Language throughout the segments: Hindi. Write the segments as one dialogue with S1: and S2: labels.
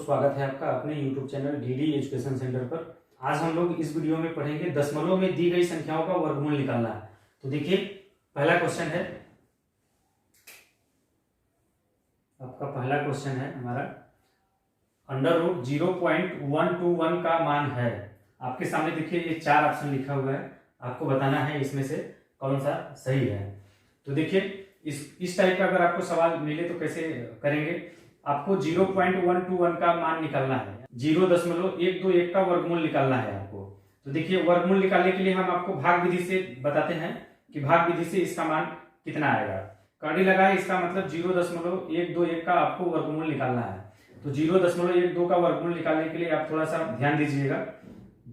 S1: स्वागत है आपका अपने YouTube channel DD education centre पर। आज हम लोग इस वीडियो में पढ़ेंगे दशमलव में दी गई संख्याओं का वर्गमूल निकालना है। तो देखिए पहला क्वेश्चन है आपका, पहला क्वेश्चन है हमारा √ 0.121 का मान है। आपके सामने देखिए ये 4 ऑप्शन लिखा हुआ है, आपको बताना है इसमें से कौन सा सही है। तो देखिए इस टाइप का अगर आपको सवाल मिले तो कैसे करेंगे, आपको 0.121 का मान निकालना है, 0.121 का वर्गमूल निकालना है आपको। तो देखिए वर्गमूल निकालने के लिए हम आपको भाग विधि से बताते हैं कि भाग विधि से इसका मान कितना आएगा। कड़ी लगाए, इसका मतलब 0.121 का आपको वर्गमूल निकालना है। तो 0.12 का वर्गमूल निकालने के लिए आप थोड़ा सा ध्यान दीजिएगा।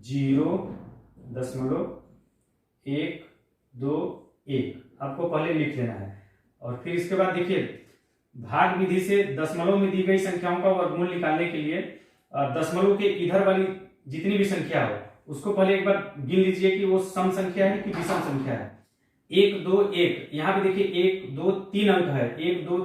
S1: 0.121 आपको पहले लिख लेना है और फिर इसके बाद देखिए भाग विधि से दशमलव में दी गई संख्याओं का वर्गमूल निकालने के लिए दशमलव के इधर वाली जितनी भी संख्या हो उसको पहले एक बार गिन लीजिए कि वो सम संख्या है कि विषम संख्या है। 1 2 1, यहाँ पे देखिए 1 2 3 अंक है, 1 2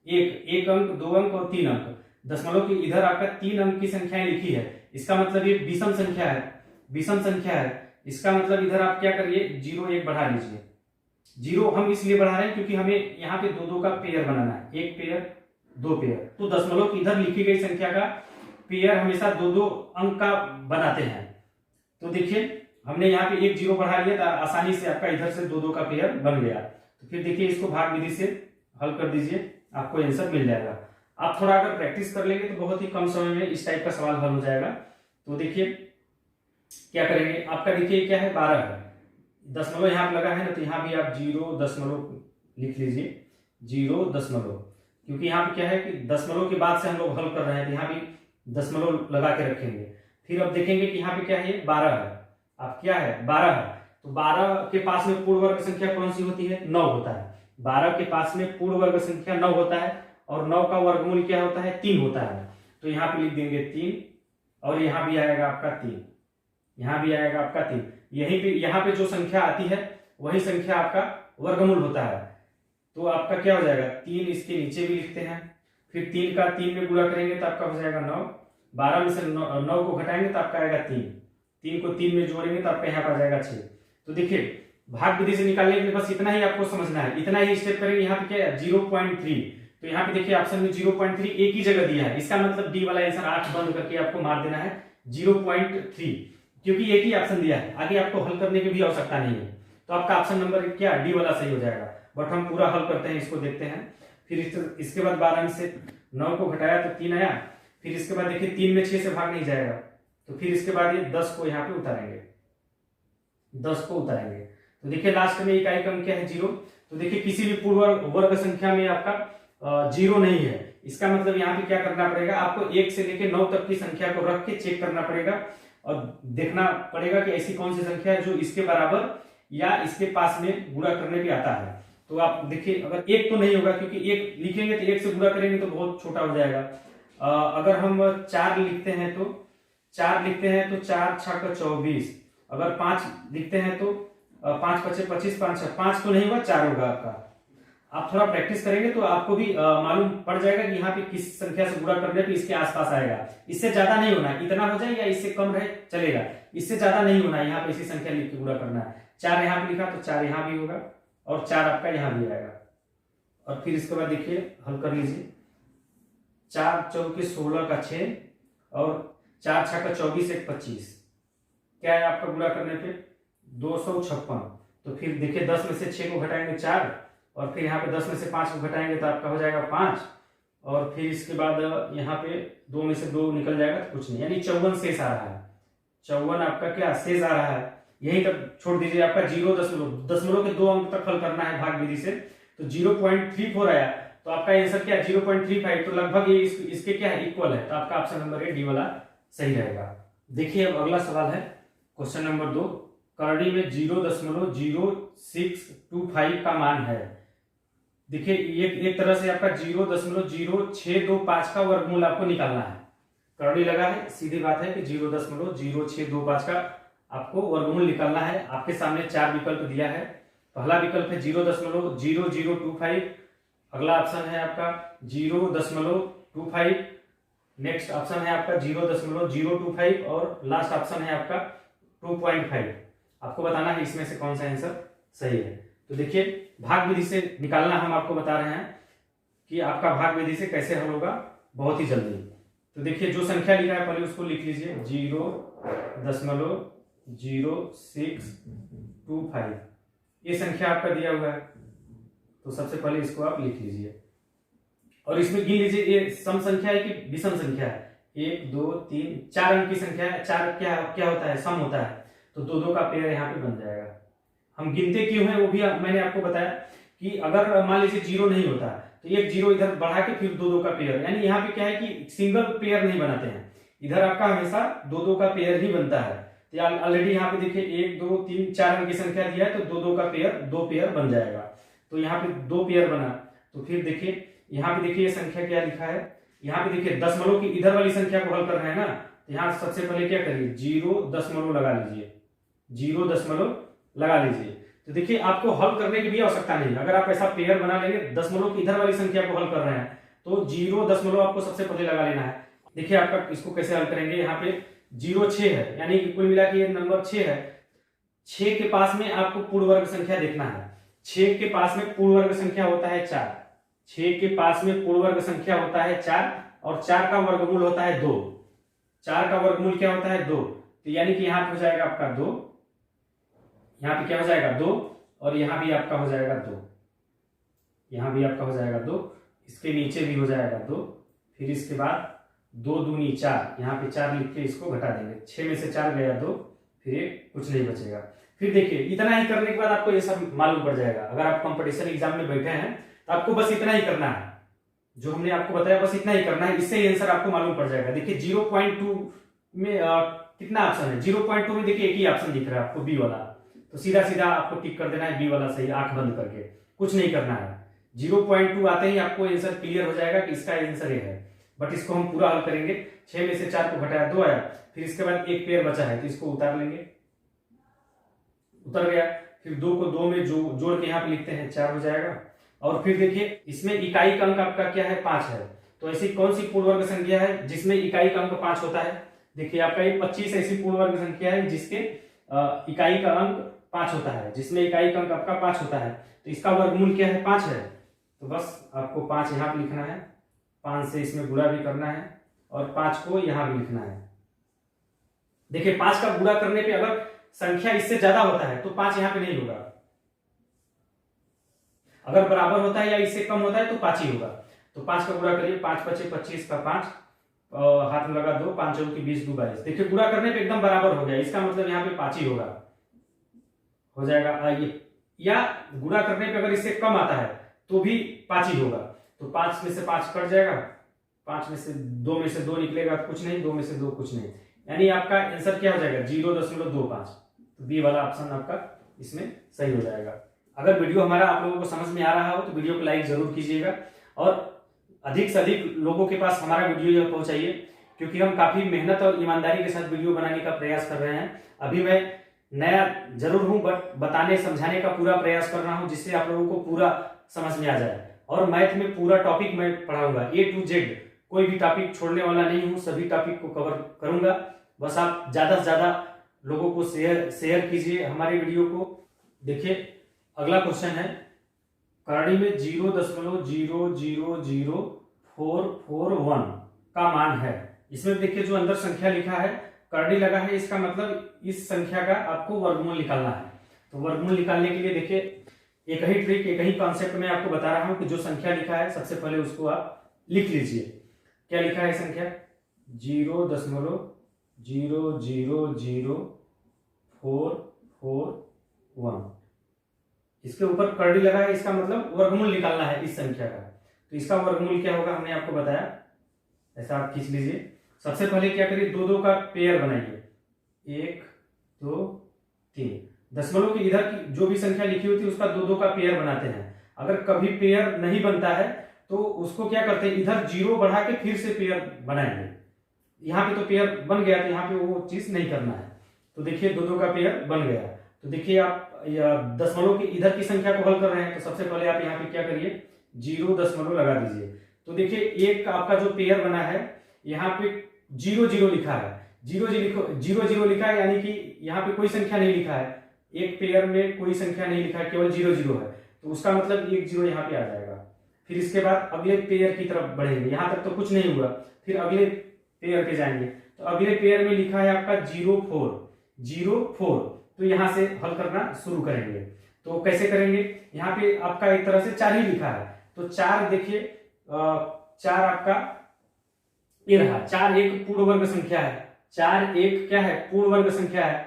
S1: 1 अंक, 2 अंक और 3 अंक। दशमलव के इधर आपका 3 अंक की संख्याएं लिखी है, इसका मतलब ये विषम संख्या है, विषम संख्या है। इसका मतलब इधर आप क्या करिए 0 1 बढ़ा लीजिए। 0 हम इसलिए बढ़ा रहे हैं क्योंकि हमें यहाँ पे 2 2 का पेयर बनाना है, 1 पेयर 2 पेयर। तो दशमलव की इधर लिखी गई संख्या का पेयर हमेशा 2 2 अंक का बनाते हैं। तो देखिए हमने यहाँ पे 1 0 बढ़ा लिया तो आसानी से आपका इधर से 2 2 का पेयर बन गया। तो फिर देखिए इसको भाग विधि से हल कर दीजिए, आपको आंसर मिल जाएगा। आप थोड़ा अगर प्रैक्टिस कर लेंगे तो बहुत ही कम समय में इस टाइप का सवाल हल हो जाएगा। तो देखिए क्या करेंगे, आपका देखिए क्या है 12 है, दशमलव यहाँ पे लगा है ना, तो यहाँ भी आप 0 लिख लीजिए, 0, क्योंकि यहाँ पे क्या है कि दशमलव के बाद से हम लोग हल कर रहे हैं तो यहाँ भी दशमलव लगा के रखेंगे। फिर अब देखेंगे कि यहाँ पे क्या है 12 है, अब क्या है 12 है, तो 12 के पास में पूर्ण वर्ग संख्या कौन सी होती है, 9 होता है। 12 के पास में पूर्ण वर्ग संख्या 9 होता है और 9 का वर्गमूल क्या होता है 3 होता है। तो यहाँ पे लिख देंगे 3 और यहाँ भी आएगा आपका 3, यहाँ भी आएगा आपका 3। यहीं पे यहाँ पे जो संख्या आती है वही संख्या आपका वर्गमूल होता है। तो आपका क्या हो जाएगा 3, इसके नीचे भी लिखते हैं, फिर 3 का 3 में गुणा करेंगे तो आपका हो जाएगा 9। 12 में से 9 को घटाएंगे तो आपका आएगा 3, 3 को 3 में जोड़ेंगे तो आपका यहाँ पर आ जाएगा 6। तो देखिए भाग विधि से निकालने के लिए बस इतना ही आपको समझना है, इतना ही स्टेप करेंगे। यहाँ पे क्या है 0.3, तो यहाँ पे देखिए ऑप्शन में 0.3 एक ही जगह दिया है, इसका मतलब डी वाला आंसर 8 बंद करके आपको मार देना है 0.3, क्योंकि एक ही ऑप्शन दिया है, आगे आपको हल करने की भी आवश्यकता नहीं है। तो आपका ऑप्शन नंबर क्या डी वाला सही हो जाएगा। बट हम पूरा हल करते हैं, इसको देखते हैं। फिर इसके बाद 12 से 9 को घटाया तो 3 आया। फिर इसके बाद देखिए 3 में 6 से भाग नहीं जाएगा, तो फिर इसके बाद ये 10 को यहाँ पे उतारेंगे, 10 को उतारेंगे। तो देखिए लास्ट में इकाई क्रम क्या है 0। तो देखिए किसी भी पूर्ण वर्ग संख्या में आपका 0 नहीं है, इसका मतलब यहाँ पे क्या करना पड़ेगा, आपको 1 से लेकर 9 तक की संख्या को रख के चेक करना पड़ेगा और देखना पड़ेगा कि ऐसी कौन सी संख्या है जो इसके बराबर या इसके पास में गुणा करने भी आता है। तो आप देखिए अगर 1 तो नहीं होगा, क्योंकि 1 लिखेंगे तो 1 से गुणा करेंगे तो बहुत छोटा हो जाएगा। अगर हम 4 लिखते हैं तो 4 4 6 24, अगर 5 लिखते हैं तो 5 5 25, 5 तो नहीं होगा, 4 होगा आपका। आप थोड़ा प्रैक्टिस करेंगे तो आपको भी मालूम पड़ जाएगा कि यहाँ पे किस संख्या से गुणा करने पे इसके आसपास आएगा। इससे ज्यादा नहीं होना, इतना हो जाए या इससे कम रहे चलेगा, इससे ज्यादा नहीं होना। यहाँ पे इसी संख्या लिख के गुणा करना है। 4 यहाँ पे लिखा तो 4 यहाँ भी होगा और 4 आपका यहाँ भी आएगा। और फिर इसके बाद देखिए हल कर लीजिए, 4 चौके 16 का 6 और 4 6 का 24 1 25, क्या है आपका गुणा करने पे 256। तो फिर देखिए 10 में से 6 को घटाएंगे 4 और फिर यहाँ पे 10 में से 5 को घटाएंगे तो आपका हो जाएगा 5 और फिर इसके बाद यहाँ पे 2 में से 2 निकल जाएगा तो कुछ नहीं, यानी 54 शेष आ रहा है। 54 आपका क्या शेष आ रहा है, यही तक छोड़ दीजिए। आपका 0.0 के 2 अंक तक हल करना है भाग विधि से। तो 0.34 आया तो आपका आंसर क्या 0.35, तो लगभग ये इसके क्या है इक्वल है। तो आपका ऑप्शन नंबर ए डी वाला सही रहेगा। देखिए अब अगला सवाल है क्वेश्चन नंबर 2, करड़ी में 0.0625 का मान है। देखिए एक तरह से आपका 0.0625 का वर्गमूल आपको निकालना है। करड़ी लगा है, सीधी बात है कि 0.0625 का आपको वर्गमूल निकालना है। आपके सामने 4 विकल्प दिया है। पहला विकल्प है 0.0025, अगला ऑप्शन है आपका 0.25, नेक्स्ट ऑप्शन है आपका 0.025 और लास्ट ऑप्शन है आपका 2.5। आपको बताना है इसमें से कौन सा आंसर सही है। तो देखिए भाग विधि से निकालना हम आपको बता रहे हैं कि आपका भाग विधि से कैसे हल होगा बहुत ही जल्दी। तो देखिए जो संख्या लिखा है पहले उसको लिख लीजिए 0.0625, ये संख्या आपका दिया हुआ है। तो सबसे पहले इसको आप लिख लीजिए और इसमें गिन लीजिए ये सम संख्या है कि विषम संख्या है। 1 2 3 4 अंक की संख्या है। 4 क्या क्या होता है, सम होता है, तो 2 2 का पेयर यहाँ पे बन जाएगा। हम गिनते क्यों है वो भी मैंने आपको बताया कि अगर मान लीजिए 0 नहीं होता तो एक 0 इधर बढ़ा के फिर 2 2 का पेयर, यानी यहाँ पे क्या है कि सिंगल पेयर नहीं बनाते हैं, इधर आपका हमेशा 2 2 का पेयर ही बनता है। तो ऑलरेडी यहाँ पे देखिए 1 2 3 4 अंक की संख्या दिया है तो 2 2 का पेयर 2 पेयर बन जाएगा। तो यहाँ पे 2 पेयर बना। तो फिर देखिए यहाँ पे देखिए संख्या क्या लिखा है, यहाँ पे देखिए दशमलव की इधर वाली संख्या को हल कर रहे हैं ना, तो यहाँ सबसे पहले क्या करिए 0 लगा लीजिए, 0 लगा लीजिए। तो देखिए आपको हल करने की भी आवश्यकता नहीं, अगर आप ऐसा पेयर बना लेंगे दशमलव की इधर वाली संख्या को हल कर रहे हैं तो 0 आपको सबसे पहले लगा लेना है। देखिए आपका इसको कैसे हल करेंगे, यहाँ पे 0 6 है, यानी कि कुल मिला के ये नंबर 6 है। 6 के पास में आपको पूर्ण वर्ग संख्या देखना है। 6 के पास में पूर्ण वर्ग संख्या होता है 4, 6 के पास में पूर्ण वर्ग संख्या होता है 4 और 4 का वर्गमूल होता है 2। 4 का वर्गमूल क्या होता है 2, तो यानी कि यहाँ पे हो जाएगा आपका 2, यहाँ पे क्या हो जाएगा 2 और यहाँ भी आपका हो जाएगा 2, यहाँ भी आपका हो जाएगा 2, इसके नीचे भी हो जाएगा 2, फिर इसके बाद 2 दूनी 4, यहाँ पे 4 लिख के इसको घटा देंगे, 6 में से 4 गया 2, फिर ये कुछ नहीं बचेगा। फिर देखिए इतना ही करने के बाद आपको ये सब मालूम पड़ जाएगा। अगर आप कंपटीशन एग्जाम में बैठे हैं तो आपको बस इतना ही करना है, जो हमने आपको बताया बस इतना ही करना है, इससे ही आंसर आपको मालूम पड़ जाएगा। देखिए 0.2 में कितना ऑप्शन है, 0.2 में देखिए एक ही ऑप्शन दिख रहा है आपको बी वाला, तो सीधा सीधा आपको टिक कर देना है बी वाला सही, आंख बंद करके, कुछ नहीं करना है। 0.2 आते ही आपको आंसर क्लियर हो जाएगा कि इसका आंसर ये है। बट इसको हम पूरा हल करेंगे। 6 में से 4 को घटाया 2 आया, फिर इसके बाद एक पेयर बचा है तो इसको उतार लेंगे, उतर गया। फिर 2 को 2 में जोड़ के यहाँ पे लिखते हैं 4 हो जाएगा। और फिर देखिए इसमें इकाई का अंक आपका क्या है 5 है, तो ऐसी कौन सी पूर्ण वर्ग संख्या है जिसमें इकाई का अंक 5 होता है। देखिए आपका ये 25 ऐसी पूर्ण वर्ग संख्या है जिसके इकाई का अंक 5 होता है, जिसमें इकाई का अंक आपका 5 होता है, तो इसका वर्गमूल क्या है 5 है। तो बस आपको 5 यहाँ पे लिखना है, 5 से इसमें गुणा भी करना है और 5 को यहाँ भी लिखना है। देखिए 5 का गुणा करने पे अगर संख्या इससे ज्यादा होता है तो 5 यहाँ पे नहीं होगा, अगर बराबर होता है या इससे कम होता है तो 5 ही होगा। तो 5 का गुणा करिए, 5 5 25 का 5, हाथ में लगा 2, 5 चौके 20 2 22। देखिए गुणा करने पे एकदम बराबर हो गया, इसका मतलब यहाँ पे 5 ही होगा, हो जाएगा ये। या गुणा करने पे अगर इससे कम आता है तो भी 5 ही होगा, तो 5 में से 5 कट जाएगा, 5 में से 2 में से 2 निकलेगा कुछ नहीं, 2 में से 2 कुछ नहीं, यानी आपका आंसर क्या हो जाएगा 0.25। तो बी वाला ऑप्शन आपका इसमें सही हो जाएगा। अगर वीडियो हमारा आप लोगों को समझ में आ रहा हो तो वीडियो को लाइक जरूर कीजिएगा और अधिक से अधिक लोगों के पास हमारा वीडियो पहुंचाइए, क्योंकि हम काफी मेहनत और ईमानदारी के साथ वीडियो बनाने का प्रयास कर रहे हैं। अभी मैं नया जरूर हूं बट बताने समझाने का पूरा प्रयास कर रहा हूं जिससे आप लोगों को पूरा समझ में आ जाए। और मैथ में पूरा टॉपिक मैं पढ़ाऊंगा A to Z, कोई भी टॉपिक छोड़ने वाला नहीं हूं, सभी टॉपिक को कवर करूंगा। बस आप ज्यादा से ज्यादा लोगों को शेयर कीजिए हमारे वीडियो को। देखिए अगला क्वेश्चन है, करणी में 0.0000441 का मान है। इसमें देखिए जो अंदर संख्या लिखा है करणी लगा है, इसका मतलब इस संख्या का आपको वर्गमूल निकालना है। तो वर्गमूल निकालने के लिए देखिए एक ही ट्रिक, एक ही कॉन्सेप्ट में आपको बता रहा हूं कि जो संख्या लिखा है सबसे पहले उसको आप लिख लीजिए। क्या लिखा है संख्या 0.0000441, इसके ऊपर करड़ी लगा है, इसका मतलब वर्गमूल निकालना है इस संख्या का। तो इसका वर्गमूल क्या होगा हमने आपको बताया, ऐसा आप खींच लीजिए। सबसे पहले क्या करिए 2 2 का पेयर बनाइए, 1 2 3। दशमलव की इधर की जो भी संख्या लिखी होती है उसका 2 2 का पेयर बनाते हैं। अगर कभी पेयर नहीं बनता है तो उसको क्या करते हैं इधर 0 बढ़ा के फिर से पेयर बनाएंगे। यहाँ पे तो पेयर बन गया, तो यहाँ पे वो चीज नहीं करना है। तो देखिए 2 2 का पेयर बन गया। तो देखिए आप दशमलव की इधर की संख्या को हल कर रहे हैं, तो सबसे पहले आप यहाँ पे क्या करिए 0 दशमलव लगा दीजिए। तो देखिए एक आपका जो पेयर बना है यहाँ पे 0 0 लिखा है, 0 0 लिखा है, यानी कि यहाँ पे कोई संख्या नहीं लिखा है, एक पेयर में कोई संख्या नहीं लिखा है, केवल 0 0 है, तो उसका मतलब 1 0 यहाँ पे आ जाएगा। फिर इसके बाद अगले पेयर की तरफ बढ़ेंगे, यहाँ तक तो कुछ नहीं हुआ, फिर अगले पेयर पे जाएंगे, तो अगले पेयर में लिखा है आपका 0 4 0 4, तो यहाँ से हल करना शुरू करेंगे। तो कैसे करेंगे, यहाँ पे आपका एक तरह से 4 ही लिखा है, तो 4 देखिए 4 आपका ये रहा, 4 एक पूर्ण वर्ग संख्या है, 4 एक क्या है, पूर्ण वर्ग संख्या है,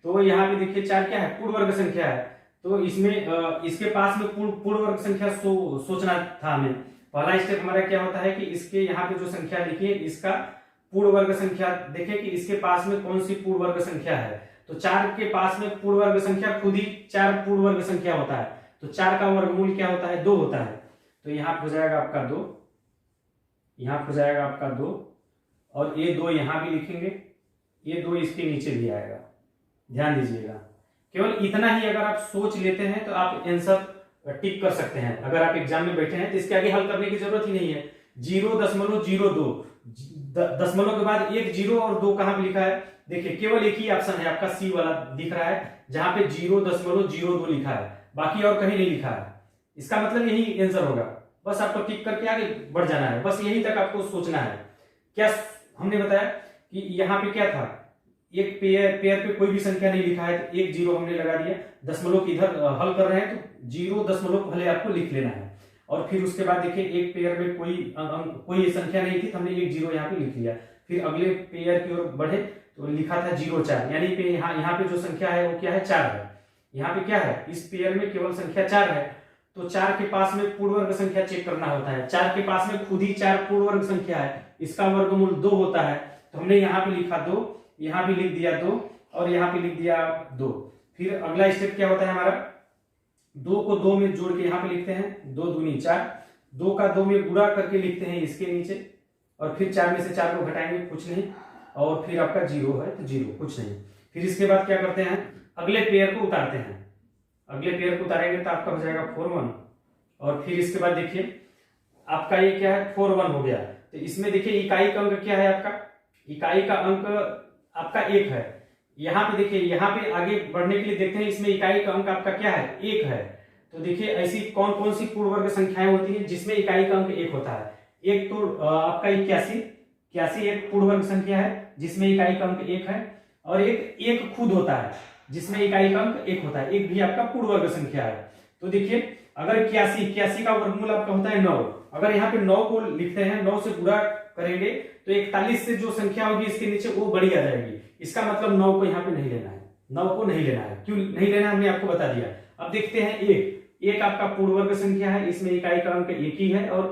S1: तो यहाँ पे देखिए 4 क्या है, पूर्ण वर्ग संख्या है, तो इसमें इसके पास में पूर्ण वर्ग संख्या सोचना था हमें। पहला स्टेप हमारा क्या होता है कि इसके यहाँ पे जो संख्या लिखी है इसका पूर्ण वर्ग संख्या देखें कि इसके पास में कौन सी पूर्ण वर्ग संख्या है, तो 4 के पास में पूर्ण वर्ग संख्या खुद ही 4 पूर्ण वर्ग संख्या होता है, तो 4 का वर्गमूल क्या होता है, 2 होता है, तो यहाँ हो जाएगा आपका 2, यहाँ हो जाएगा आपका 2, और ये 2 यहाँ भी लिखेंगे, ये 2 इसके नीचे भी आएगा, ध्यान दीजिएगा। केवल इतना ही अगर आप सोच लेते हैं तो आप आंसर टिक कर सकते हैं। अगर आप एग्जाम में बैठे हैं तो इसके आगे हल करने की जरूरत ही नहीं है। 0.02 दशमलव के बाद एक 0 और 2 कहां पे लिखा है, देखिए केवल एक ही ऑप्शन है आपका सी वाला दिख रहा है, जहां पे 0.02 लिखा है, बाकी और कहीं नहीं लिखा है। इसका मतलब यही आंसर होगा, बस आपको टिक करके आगे बढ़ जाना है, बस यही तक आपको सोचना है। क्या हमने बताया कि यहाँ पे क्या था, एक पेयर पे कोई भी संख्या नहीं लिखा है, तो एक 0 हमने लगा दिया, दशमलव की इधर हल कर रहे हैं तो 0 दशमलव पहले आपको लिख लेना है, और फिर उसके बाद देखिए एक पेयर में कोई संख्या नहीं थी तो हमने एक 0 यहाँ पे लिख लिया। फिर अगले पेयर की ओर बढ़े तो लिखा था 0 4, यानी पे यहाँ पे जो संख्या है वो क्या है, 4 है। यहाँ पे क्या है, इस पेयर में केवल संख्या 4 है, तो 4 के पास में पूर्ण वर्ग संख्या चेक करना होता है। 4 के पास में खुद ही 4 पूर्ण वर्ग संख्या है, इसका वर्गमूल 2 होता है, तो हमने यहाँ पे लिखा 2, यहाँ भी लिख दिया 2, और यहाँ पे लिख दिया 2। फिर अगला स्टेप क्या होता है हमारा, 2 को 2 में जोड़ के यहाँ पे लिखते हैं, 2 दूनी 4, 2 का 2 में गुणा करके लिखते हैं इसके नीचे, और फिर 4 में से 4 को घटाएंगे, कुछ नहीं, और फिर आपका 0 है तो 0, कुछ नहीं। फिर इसके बाद क्या करते हैं, अगले पेयर को उतारते हैं, अगले पेयर को उतारेंगे तो आपका हो जाएगा 4 1, और फिर इसके बाद देखिए आपका ये क्या है, 4 1 हो गया। तो इसमें देखिए इकाई का अंक क्या है आपका, इकाई का अंक आपका 1 है। यहाँ पे देखिए, यहाँ पे आगे बढ़ने के लिए देखते हैं, इसमें इकाई का अंक आपका क्या है, 1 है। तो देखिए ऐसी कौन कौन सी पूर्ण वर्ग संख्याएं होती हैं जिसमें इकाई का अंक 1 होता है। एक तो आपका 81 एक पूर्ण वर्ग संख्या है जिसमें इकाई का अंक 1 है, और एक खुद होता है जिसमें इकाई का अंक 1 होता है, एक भी आपका पूर्ण वर्ग संख्या है। तो देखिए अगर 81 का वर्गमूल आपका होता है 9, अगर यहाँ पे 9 को लिखते हैं, 9 से गुणा करेंगे तो 41 से जो संख्या होगी इसके नीचे वो बड़ी आ जाएगी, इसका मतलब 9 को यहाँ पे नहीं लेना है, 9 को नहीं लेना है। क्यों नहीं लेना है हमने आपको बता दिया। अब देखते हैं एक आपका पूर्ण वर्ग संख्या है, इसमें इकाई का अंक 1 ही है और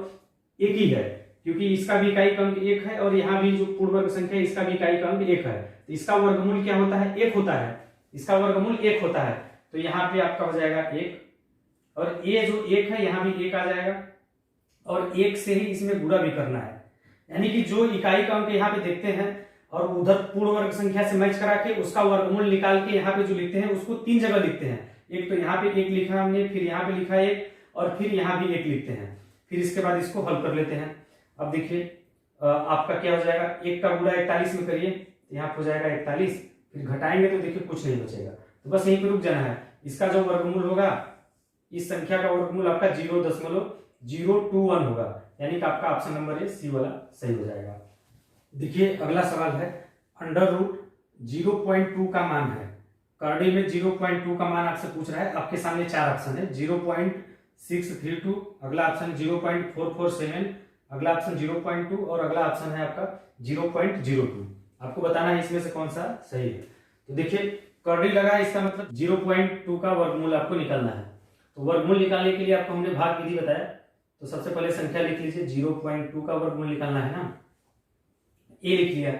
S1: 1 ही है, क्योंकि इसका भी इकाई का अंक 1 है, और यहाँ भी जो पूर्ण वर्ग संख्या है इसका भी इकाई का अंक 1 है, तो इसका वर्गमूल क्या होता है, 1 होता है, इसका वर्गमूल 1 होता है। तो यहाँ पे आपका हो जाएगा 1, और ये जो 1 है यहाँ भी 1 आ जाएगा, और 1 से ही इसमें गुणा भी करना है, यानी कि जो इकाई का अंक यहाँ पे देखते हैं और उधर पूर्ण वर्ग संख्या से मैच करा के उसका वर्गमूल निकाल के यहाँ पे जो लिखते हैं उसको 3 जगह लिखते हैं। एक तो यहाँ पे 1 लिखा हमने, फिर यहाँ पे लिखा 1, और फिर यहाँ भी 1 लिखते हैं। फिर इसके बाद इसको हल कर लेते हैं। अब देखिए आपका क्या हो जाएगा, 1 का गुणा 41 में करिए, यहाँ हो जाएगा 41, फिर घटाएंगे तो देखिए कुछ नहीं बचेगा, तो बस यहीं पे रुक जाना है। इसका जो वर्गमूल होगा, इस संख्या का वर्गमूल आपका 0.021 होगा, यानी कि आपका ऑप्शन नंबर ए सी वाला सही हो जाएगा। देखिए अगला सवाल है, अंडर रूट 0.2 का मान है। करड़ी में 0.2 का मान आपसे पूछ रहा है, आपके सामने 4 ऑप्शन है, 0.632, अगला ऑप्शन 0.447, अगला ऑप्शन 0.2, और अगला ऑप्शन है आपका 0.02। आपको बताना है इसमें से कौन सा सही है। तो देखिए करड़ी लगा है, इसका मतलब 0.2 का वर्गमूल आपको निकालना है। तो वर्गमूल निकालने के लिए आपको हमने भाग विधि बताया, तो सबसे पहले संख्या लिख लीजिए, 0.2 का वर्गमूल निकालना है ना, ए लिख लिया।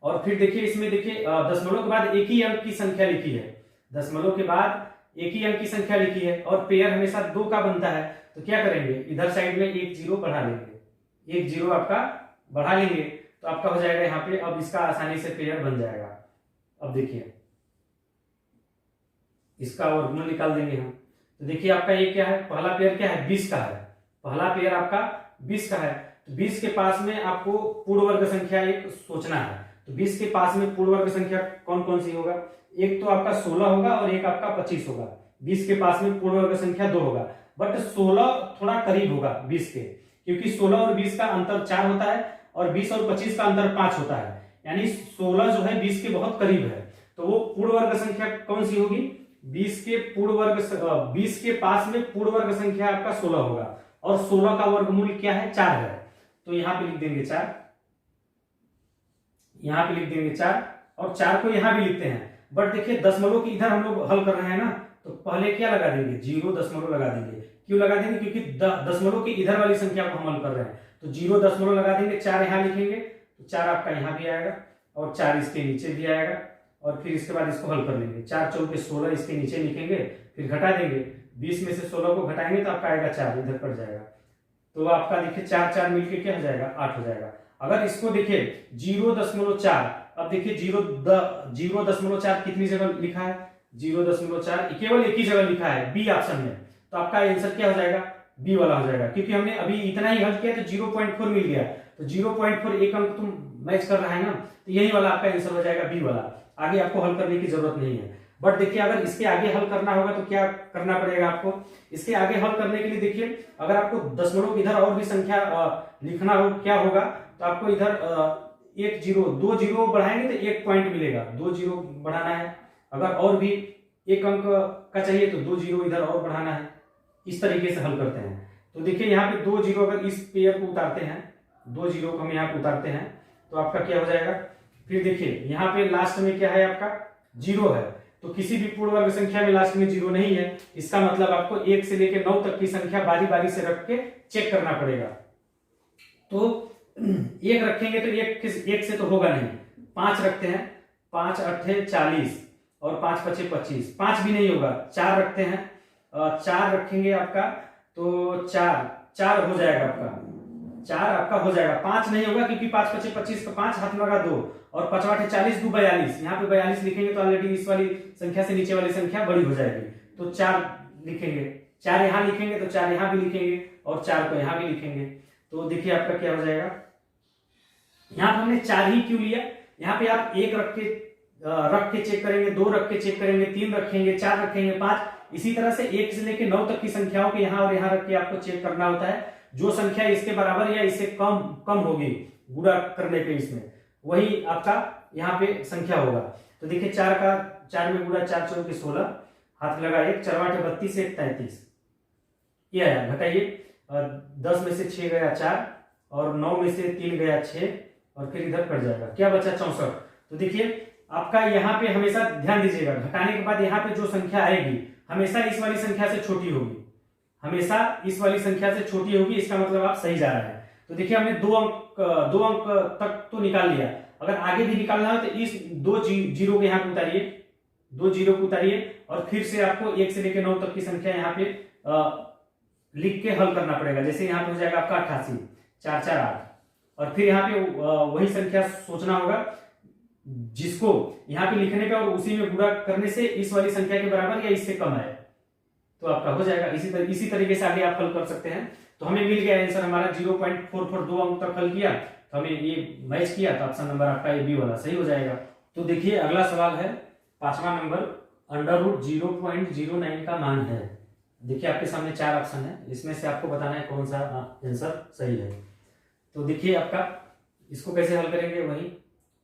S1: और फिर देखिए इसमें देखिए दशमलव के बाद एक ही अंक की संख्या लिखी है, दशमलव के बाद एक ही अंक की संख्या लिखी है, और पेयर हमेशा 2 का बनता है, तो क्या करेंगे, इधर साइड में 1 0 बढ़ा लेंगे, 1 0 आपका बढ़ा लेंगे, तो आपका हो जाएगा यहाँ पे, अब इसका आसानी से पेयर बन जाएगा। अब देखिए इसका वर्गमूल निकाल देंगे हम, तो देखिए आपका ये क्या है, पहला पेयर क्या है, 20 का है, पहला पेयर आपका 20 का है, तो 20 के पास में आपको पूर्ण वर्ग संख्या एक सोचना है। तो 20 के पास में पूर्ण वर्ग संख्या कौन कौन सी होगा? एक तो आपका 16 होगा और एक आपका 25 होगा। 20 के पास में पूर्ण वर्ग संख्या 2 होगा, बट 16 थोड़ा करीब होगा 20 के, क्योंकि 16 और 20 का अंतर 4 होता है और 20 और 25 का अंतर 5 होता है, यानी 16 जो है 20 के बहुत करीब है। तो वो पूर्ण वर्ग संख्या कौन सी होगी? 20 के पास में पूर्ण वर्ग संख्या आपका 16 होगा और 16 का वर्गमूल क्या है? 4 है। तो यहां पे लिख देंगे 4, यहां पे लिख देंगे 4 और 4 को यहां भी लिखते हैं। बट देखिए दशमलव की इधर हम लोग हल कर रहे हैं ना, तो पहले क्या लगा देंगे? 0 दशमलव लगा देंगे। क्यों लगा देंगे? क्योंकि दशमलव की इधर वाली संख्या को हम हल कर रहे हैं, तो 0 दशमलव लगा देंगे। 4 यहां लिखेंगे तो 4 आपका यहां भी आएगा और 4 इसके नीचे भी आएगा और फिर इसके बाद इसको हल कर लेंगे। 4 चौके 16 इसके नीचे लिखेंगे, फिर घटा देंगे। 20 में से 16 को घटाएंगे तो आपका आएगा 4, इधर कट जाएगा। तो आपका देखिए 4 4 मिलके क्या हो जाएगा? 8 हो जाएगा। अगर इसको देखिए 0.4, अब देखिए 0.4 कितनी जगह लिखा है? 0.4 केवल एक ही जगह लिखा है, बी ऑप्शन में। तो आपका आंसर क्या हो जाएगा? बी वाला हो जाएगा, क्योंकि हमने अभी इतना ही हल किया तो 0.4 मिल गया। तो 0.4 एक अंक तुम मैच कर रहा है ना, तो यही वाला आपका आंसर हो जाएगा, बी वाला। आगे आपको हल करने की जरूरत नहीं है। बट देखिए अगर इसके आगे हल करना होगा तो क्या करना पड़ेगा आपको? इसके आगे हल करने के लिए देखिए अगर आपको दशमलव इधर और भी संख्या लिखना हो, क्या होगा? तो आपको इधर एक जीरो, 2 जीरो बढ़ाएंगे तो 1 पॉइंट मिलेगा, 2 जीरो बढ़ाना है। अगर और भी एक अंक का चाहिए तो 2 जीरो इधर और बढ़ाना है। इस तरीके से हल करते हैं। तो देखिए यहाँ पे 2 जीरो अगर इस पेयर को उतारते हैं, 2 जीरो को हम यहाँ पे उतारते हैं तो आपका क्या हो जाएगा? फिर देखिए यहाँ पे लास्ट में क्या है? आपका 0 है। तो किसी भी पूर्ण वर्ग संख्या में लास्ट में 0 नहीं है, इसका मतलब आपको 1 से लेकर 9 तक की संख्या बारी बारी से रख के चेक करना पड़ेगा। तो 1 रखेंगे तो 1 से तो होगा नहीं, 5 रखते हैं, 5 8 40 और 5 5 25, 5 भी नहीं होगा। 4 रखते हैं, 4 रखेंगे आपका तो 4 हो जाएगा आपका, 4 आपका हो जाएगा। 5 नहीं होगा क्योंकि 5 5 25 का 5 हाथ में लगा 2 और 5 8 40 2 42, यहाँ पे 42 लिखेंगे तो ऑलरेडी इस वाली संख्या से नीचे वाली संख्या बड़ी हो जाएगी। तो 4 लिखेंगे, 4 यहाँ लिखेंगे तो 4 यहाँ भी लिखेंगे और 4 को यहाँ भी लिखेंगे। तो देखिए आपका क्या हो जाएगा? यहाँ पे हमने 4 ही क्यों लिया? यहाँ पे आप 1 रख के चेक करेंगे, 2 रख के चेक करेंगे, 3 रखेंगे, 4 रखेंगे, 5, इसी तरह से 1 से लेकर 9 तक की संख्याओं के यहाँ और यहाँ रख के आपको चेक करना होता है। जो संख्या इसके बराबर या इससे कम होगी गुणा करने पे इसमें, वही आपका यहाँ पे संख्या होगा। तो देखिए 4 में गुणा 4 चौके 16, हाथ लगा 1, 4 8 32 1 33, ये आया। घटाइए 10 में से 6 गया 4 और 9 में से 3 गया 6 और फिर इधर कट जाएगा, क्या बचा? 64। तो देखिए आपका यहाँ पे हमेशा ध्यान दीजिएगा, घटाने के बाद यहाँ पे जो संख्या आएगी हमेशा इस वाली संख्या से छोटी होगी, हमेशा इस वाली संख्या से छोटी होगी। इसका मतलब आप सही जा रहे हैं। तो देखिए हमने 2 अंक तक तो निकाल लिया। अगर आगे भी निकालना हो तो इस 2 जीरो के यहाँ पे उतारिए, 2 जीरो को उतारिए और फिर से आपको 1 से लेकर 9 तक की संख्या यहाँ पे लिख के हल करना पड़ेगा। जैसे यहाँ पे हो जाएगा आपका 88 4 4 8 और फिर यहाँ पे वही संख्या सोचना होगा जिसको यहाँ पे लिखने पे और उसी में गुणा करने से इस वाली संख्या के बराबर या इससे कम है, तो आपका हो जाएगा। इसी तरीके से आगे आप हल कर सकते हैं। तो हमें मिल गया आंसर हमारा 0.442 अंक तक हल किया, तो हमें ये मैच किया, तो ऑप्शन नंबर आपका ए बी वाला सही हो जाएगा। तो देखिए अगला सवाल है 5वां नंबर, √0.09 का मान है। देखिए आपके सामने 4 ऑप्शन है, इसमें से आपको बताना है कौन सा आंसर सही है। तो देखिए आपका इसको कैसे हल करेंगे? वही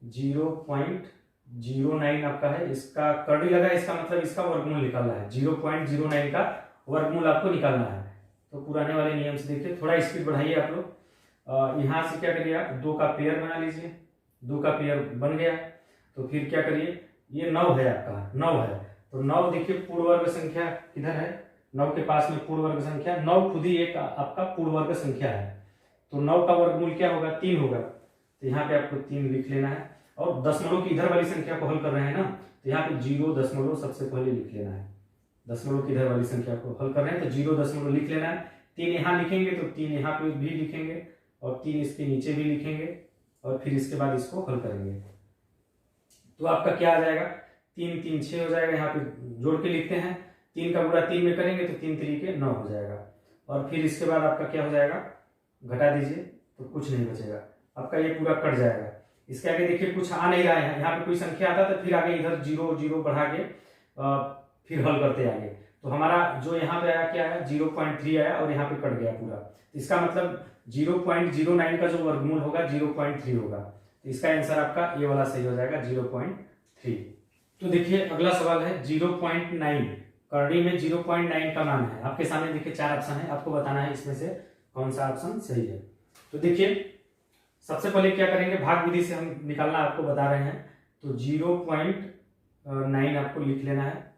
S1: 0.09 आपका है, इसका कर्ली लगा, इसका मतलब इसका वर्गमूल निकालना है। 0.09 का वर्गमूल आपको निकालना है। तो पुराने वाले नियम से देखिए, थोड़ा स्पीड बढ़ाइए आप लोग। यहाँ से क्या करिए आप 2 का पेयर बना लीजिए, 2 का पेयर बन गया। तो फिर क्या करिए, ये 9 है आपका, 9 है तो 9 देखिए पूर्ण वर्ग संख्या किधर है? 9 के पास में पूर्ण वर्ग संख्या, 9 खुद ही एक आपका पूर्ण वर्ग संख्या है। तो 9 का वर्गमूल क्या होगा? 3 होगा। तो यहाँ पे आपको 3 लिख लेना है और दशमलव की इधर वाली संख्या को हल कर रहे हैं ना, तो यहाँ पे 0 दशमलव सबसे पहले लिख लेना है। दशमलव की इधर वाली संख्या को हल कर रहे हैं तो 0 दशमलव लिख लेना है। 3 यहाँ लिखेंगे तो 3 यहाँ पे भी लिखेंगे और 3 इसके नीचे भी लिखेंगे और फिर इसके बाद इसको हल करेंगे। तो आपका क्या आ जाएगा? 3 3 6 हो जाएगा। यहाँ पे जोड़ के लिखते हैं, 3 का गुणा 3 में करेंगे तो 3 3 के 9 हो जाएगा। और फिर इसके बाद आपका क्या हो जाएगा? घटा दीजिए, तो कुछ नहीं बचेगा, आपका ये पूरा कट जाएगा। इसके आगे देखिए कुछ आ नहीं रहा है, यहाँ पे कोई संख्या आता तो फिर आगे इधर 0 0 बढ़ा के फिर हल करते आगे। तो हमारा जो यहाँ पे आया क्या है 0.3 आया और यहाँ पे कट गया पूरा। इसका मतलब 0.09 का जो वर्गमूल होगा 0.3 होगा। तो इसका आंसर आपका ये वाला सही हो जाएगा 0.3। तो देखिए अगला सवाल है 0.9, करड़ी में 0.9 का मान है। आपके सामने देखिए 4 ऑप्शन है, आपको बताना है इसमें से कौन सा ऑप्शन सही है। तो देखिए सबसे पहले क्या करेंगे, भाग विधि से हम निकालना आपको बता रहे हैं। तो 0.9 आपको लिख लेना है।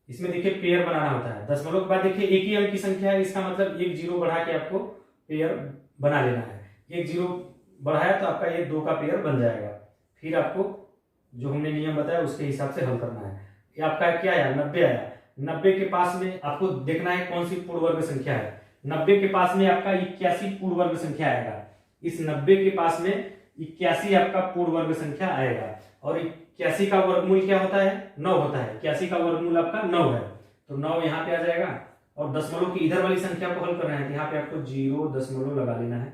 S1: इसमें देखिए पेयर बनाना होता है, दशमलव के बाद देखिए एक ही अंक की संख्या है, इसका मतलब एक 0 बढ़ा के आपको पेयर बना लेना है। एक 0 बढ़ाया तो आपका ये 2 का पेयर बन जाएगा। फिर आपको जो हमने नियम बताया उसके हिसाब से हल करना है। ये आपका क्या आया 90 आया। 90 के पास में आपको देखना है कौन सी पूर्ण वर्ग संख्या है। 90 के पास में आपका 81 पूर्ण वर्ग संख्या आएगा। इस 90 के पास में 81 आपका पूर्ण वर्ग संख्या आएगा। और 81 का वर्गमूल क्या होता है 9 होता है। 81 का वर्गमूल आपका 9 है, तो 9 यहाँ पे आ जाएगा। और दशमलव की इधर वाली संख्या को हल करना है, तो यहाँ पे आपको 0 दशमलव लगा लेना है।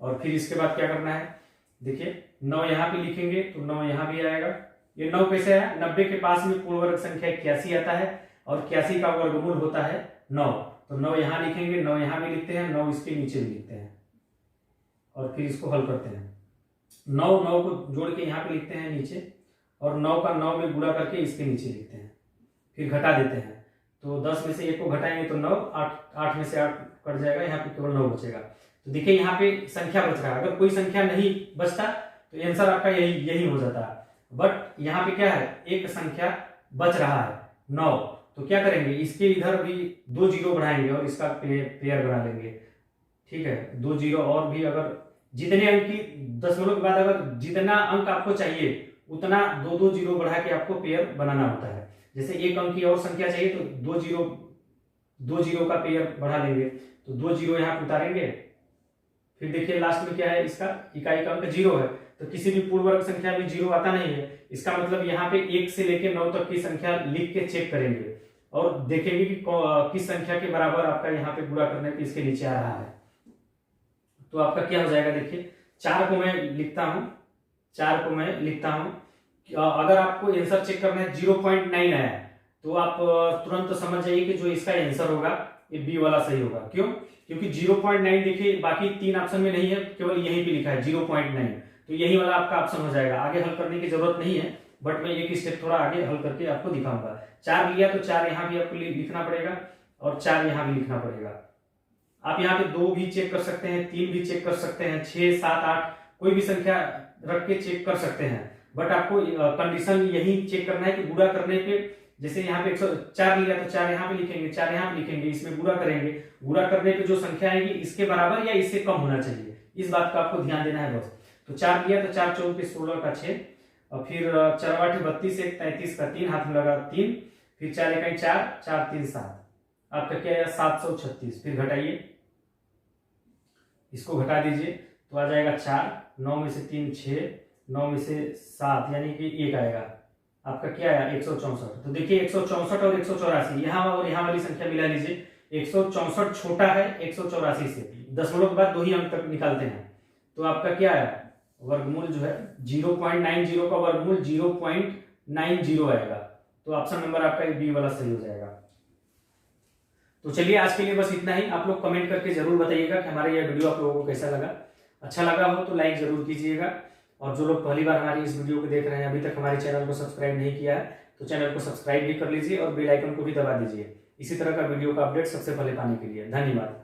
S1: और फिर इसके बाद क्या करना है, देखिए 9 यहाँ पे लिखेंगे तो 9 यहाँ भी आएगा। ये 9 कैसे आया, 90 के पास में पूर्ण वर्ग संख्या 81 आता है और 81 का वर्गमूल होता है 9। तो 9 यहाँ लिखेंगे, 9 यहाँ भी लिखते हैं, 9 इसके नीचे भी लिखते हैं और फिर इसको हल करते हैं। 9 को जोड़ के यहाँ पे लिखते हैं नीचे और 9 का 9 में गुणा करके इसके नीचे लिखते हैं, फिर घटा देते हैं। तो 10 में से 1 को घटाएंगे तो 9, 8 में से 8 कट जाएगा, यहाँ पे केवल 9 बचेगा। तो देखिए यहाँ पे संख्या बच रहा है, अगर कोई संख्या नहीं बचता तो आंसर आपका यही हो जाता है। बट यहाँ पे क्या है, एक संख्या बच रहा है 9, तो क्या करेंगे इसके इधर भी 2 0 बढ़ाएंगे और इसका पेयर बना लेंगे। ठीक है, 2 0 और भी, अगर जितने अंक की दशमलव के बाद अगर जितना अंक आपको चाहिए उतना 2 0 बढ़ा के आपको पेयर बनाना होता है। जैसे एक अंक की और संख्या चाहिए तो 2 0 का पेयर बढ़ा लेंगे, तो 2 0 यहाँ पे उतारेंगे। फिर देखिए लास्ट में क्या है, इसका इकाई का अंक 0 है, तो किसी भी पूर्ण वर्ग संख्या में 0 आता नहीं है। इसका मतलब यहाँ पे 1 से लेकर 9 तक की संख्या लिख के चेक करेंगे और देखेंगे कि किस संख्या के बराबर आपका यहाँ पे पूरा करने पे इसके नीचे आ रहा है। तो आपका क्या हो जाएगा, देखिए 4 को मैं लिखता हूं। अगर आपको आंसर चेक करना है 0.9 आया तो आप तुरंत समझ जाइए कि जो इसका आंसर होगा ये बी वाला सही होगा। क्यों, क्योंकि 0.9 देखिए बाकी 3 ऑप्शन में नहीं है, केवल यहीं पे लिखा है 0.9, तो यही वाला आपका ऑप्शन हो जाएगा। आगे हल करने की जरूरत नहीं है, बट मैं एक स्टेप थोड़ा आगे हल करके आपको दिखाऊंगा। 4 लिया तो 4 यहाँ भी आपको लिखना पड़ेगा और 4 यहाँ भी लिखना पड़ेगा। आप यहाँ पे 2 भी चेक कर सकते हैं, 3 भी चेक कर सकते हैं, 6 7 8 कोई भी संख्या रख के चेक कर सकते हैं। बट आपको कंडीशन यही चेक करना है कि गुणा करने पे, जैसे यहाँ पे 104 लिया तो 4 यहाँ पे लिखेंगे, 4 यहाँ पे लिखेंगे, इसमें गुणा करेंगे। गुणा करने पे जो संख्या आएगी इसके बराबर या इससे कम होना चाहिए, इस बात का आपको ध्यान देना है बस। तो 4 लिया तो 4 चौके 16 का 6 और फिर 4 8 32 1 33 का 3 हाथ में लगा 3, फिर 4 1 4 4 3 7, आपका क्या है 736। फिर घटाइए, इसको घटा दीजिए तो आ जाएगा 4, 9 में से 3 6, 9 में से 7 यानी कि 1 आएगा। आपका क्या आया 164। तो देखिए 164 और 184 यहाँ और यहाँ वाली संख्या मिला लीजिए। 164 छोटा है 184 से, दशमलव के बाद 2 ही अंक तक निकालते हैं। तो आपका क्या आया वर्गमूल जो है 0.90 का वर्गमूल 0.90 आएगा। तो ऑप्शन नंबर आपका बी वाला सही हो जाएगा। तो चलिए आज के लिए बस इतना ही। आप लोग कमेंट करके जरूर बताइएगा कि हमारा यह वीडियो आप लोगों को कैसा लगा। अच्छा लगा हो तो लाइक जरूर कीजिएगा, और जो लोग पहली बार हमारी इस वीडियो को देख रहे हैं अभी तक हमारे चैनल को सब्सक्राइब नहीं किया है तो चैनल को सब्सक्राइब भी कर लीजिए और बेल आइकन को भी दबा दीजिए इसी तरह का वीडियो का अपडेट सबसे पहले पाने के लिए। धन्यवाद।